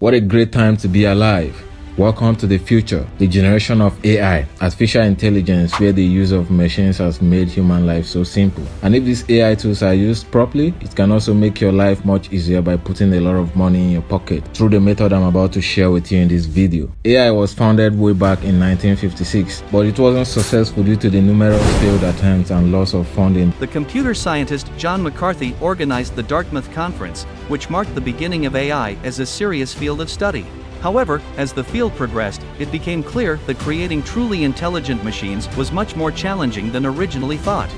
What a great time to be alive. Welcome to the future, the generation of AI, artificial intelligence, where the use of machines has made human life so simple. And if these AI tools are used properly, it can also make your life much easier by putting a lot of money in your pocket through the method I'm about to share with you in this video. AI was founded way back in 1956, but it wasn't successful due to the numerous failed attempts and loss of funding. The computer scientist John McCarthy organized the Dartmouth Conference, which marked the beginning of AI as a serious field of study. However, as the field progressed, it became clear that creating truly intelligent machines was much more challenging than originally thought.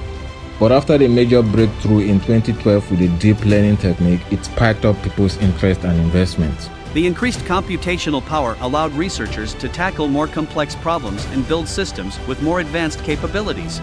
But after the major breakthrough in 2012 with the deep learning technique, it sparked up people's interest and investment. The increased computational power allowed researchers to tackle more complex problems and build systems with more advanced capabilities.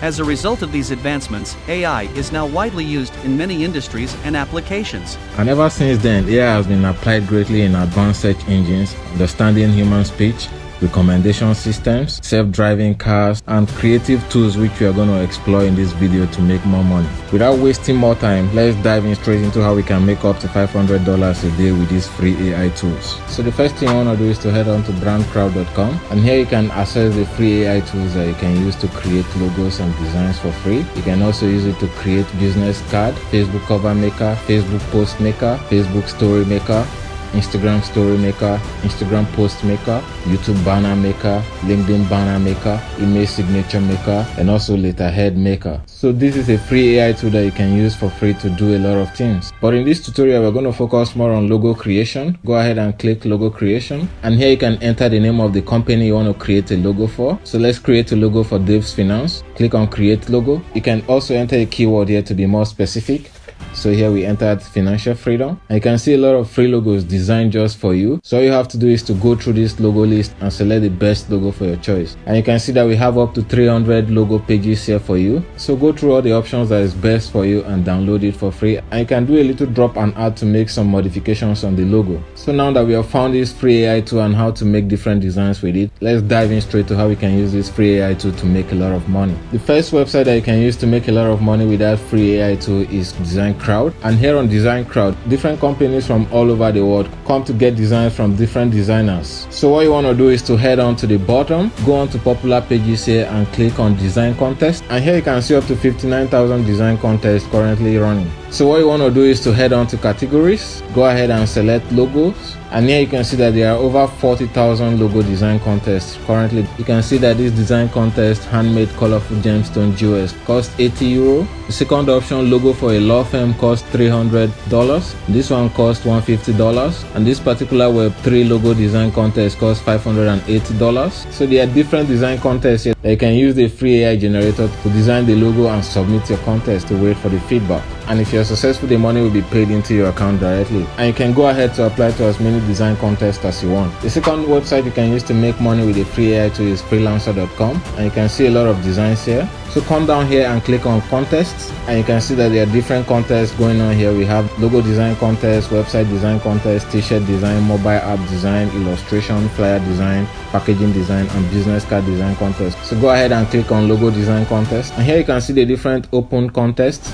As a result of these advancements, AI is now widely used in many industries and applications. And ever since then, AI has been applied greatly in advanced search engines, understanding human speech, recommendation systems, self-driving cars, and creative tools which we are going to explore in this video to make more money. Without wasting more time, let's dive in straight into how we can make up to $500 a day with these free AI tools. So the first thing I want to do is to head on to brandcrowd.com, and here you can access the free AI tools that you can use to create logos and designs for free. You can also use it to create business card, Facebook cover maker, Facebook post maker, Facebook story maker, Instagram story maker, Instagram post maker, YouTube banner maker, LinkedIn banner maker, email signature maker, and also letterhead maker. So this is a free AI tool that you can use for free to do a lot of things. But in this tutorial, we're going to focus more on logo creation. Go ahead and click logo creation. And here you can enter the name of the company you want to create a logo for. So let's create a logo for Dave's Finance. Click on create logo. You can also enter a keyword here to be more specific. So here we entered financial freedom, and you can see a lot of free logos designed just for you. So all you have to do is to go through this logo list and select the best logo for your choice. And you can see that we have up to 300 logo pages here for you. So go through all the options that is best for you and download it for free. And you can do a little drop and add to make some modifications on the logo. So now that we have found this free AI tool and how to make different designs with it, let's dive in straight to how we can use this free AI tool to make a lot of money. The first website that you can use to make a lot of money with that free AI tool is Design Crowd. And here on Design Crowd, different companies from all over the world come to get designs from different designers. So what you want to do is to head on to the bottom, go on to popular pages here and click on design contest. And here you can see up to 59,000 design contests currently running. So what you want to do is to head on to categories, go ahead and select logos. And here you can see that there are over 40,000 logo design contests currently. You can see that this design contest, handmade colorful gemstone jewels, cost €80. The second option, logo for a law firm, costs $300. This one costs $150. And this particular Web3 logo design contest costs $580. So there are different design contests here that you can use the free AI generator to design the logo and submit your contest to wait for the feedback. And if you're successful, the money will be paid into your account directly. And you can go ahead to apply to as many design contests as you want. The second website you can use to make money with a free AI tool is freelancer.com, and you can see a lot of designs here. So come down here and click on contests, and you can see that there are different contests going on here. We have logo design contest, website design contest, t-shirt design, mobile app design, illustration, flyer design, packaging design, and business card design contest. So go ahead and click on logo design contest, and here you can see the different open contests.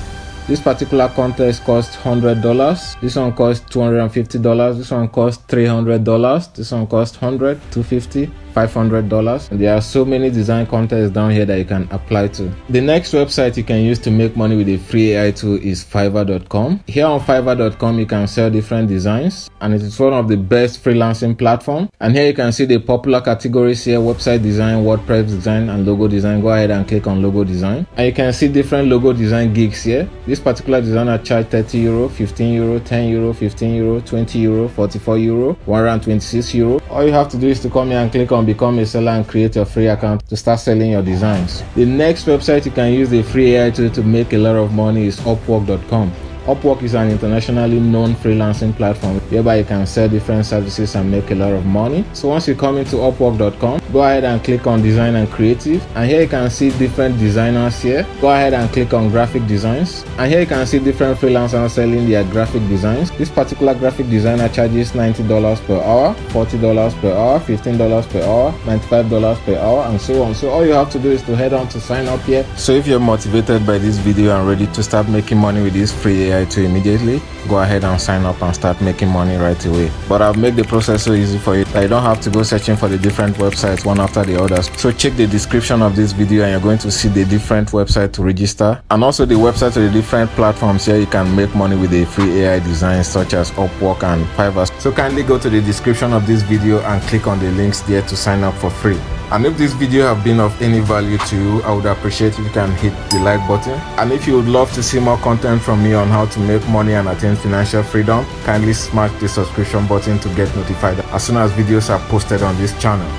This particular contest costs $100. This one costs $250. This one costs $300. This one costs $100, $250, $500. And there are so many design contests down here that you can apply to. The next website you can use to make money with a free AI tool is Fiverr.com. Here on Fiverr.com, you can sell different designs, and it is one of the best freelancing platforms. And here you can see the popular categories here: website design, WordPress design, and logo design. Go ahead and click on logo design, and you can see different logo design gigs here. This particular designer charge €30, €15, €10, €15, €20, €44, €126. All you have to do is to come here and click on become a seller and create your free account to start selling your designs. The next website you can use the free AI tool to make a lot of money is Upwork.com. Upwork is an internationally known freelancing platform whereby you can sell different services and make a lot of money. So once you come into Upwork.com, go ahead and click on design and creative, and here you can see different designers here. Go ahead and click on graphic designs, and here you can see different freelancers selling their graphic designs. This particular graphic designer charges $90 per hour, $40 per hour, $15 per hour, $95 per hour, and so on. So all you have to do is to head on to sign up here. So if you're motivated by this video and ready to start making money with this free AI tool immediately, go ahead and sign up and start making money right away. But I've made the process so easy for you that you don't have to go searching for the different websites one after the others. So check the description of this video and you're going to see the different websites to register, and also the website to the different platforms here you can make money with a free AI design such as Upwork and Fiverr. So kindly go to the description of this video and click on the links there to sign up for free. And if this video have been of any value to you, I would appreciate if you can hit the like button. And if you would love to see more content from me on how to make money and attain financial freedom, kindly smash the subscription button to get notified as soon as videos are posted on this channel.